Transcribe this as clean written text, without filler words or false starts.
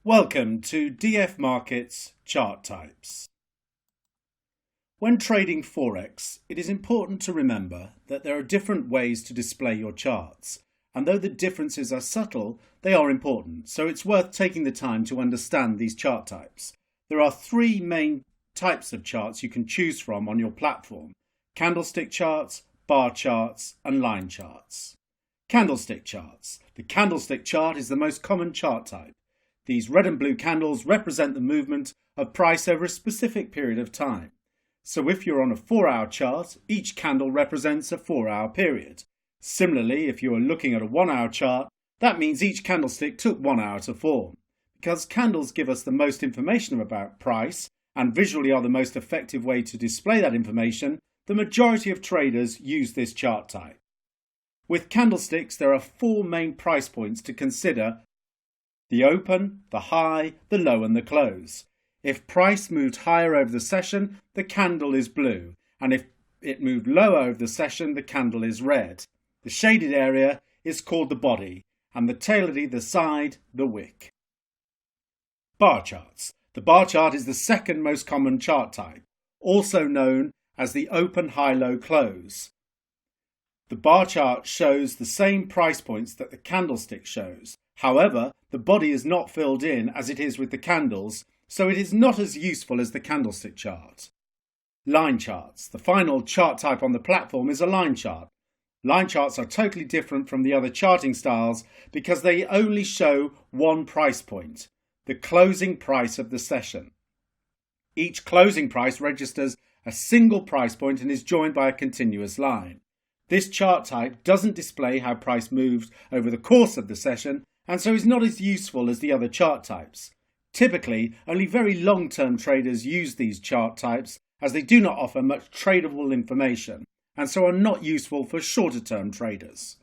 Welcome to DF Markets Chart Types. When trading Forex, it is important to remember that there are different ways to display your charts, and though the differences are subtle, they are important, so it's worth taking the time to understand these chart types. There are three main types of charts you can choose from on your platform: candlestick charts, bar charts, and line charts. Candlestick charts. The candlestick chart is the most common chart type. These red and blue candles represent the movement of price over a specific period of time. So if you're on a 4-hour chart, each candle represents a 4-hour period. Similarly, if you are looking at a 1-hour chart, that means each candlestick took 1 hour to form. Because candles give us the most information about price and visually are the most effective way to display that information, the majority of traders use this chart type. With candlesticks, there are 4 main price points to consider: the open, the high, the low and the close. If price moved higher over the session, the candle is blue, and if it moved lower over the session, the candle is red. The shaded area is called the body, and the tail at either side, the wick. Bar charts. The bar chart is the second most common chart type, also known as the open, high, low, close. The bar chart shows the same price points that the candlestick shows. However, the body is not filled in as it is with the candles, so it is not as useful as the candlestick chart. Line charts. The final chart type on the platform is a line chart. Line charts are totally different from the other charting styles because they only show one price point, the closing price of the session. Each closing price registers a single price point and is joined by a continuous line. This chart type doesn't display how price moves over the course of the session, and so is not as useful as the other chart types. Typically, only very long-term traders use these chart types as they do not offer much tradable information, and so are not useful for shorter-term traders.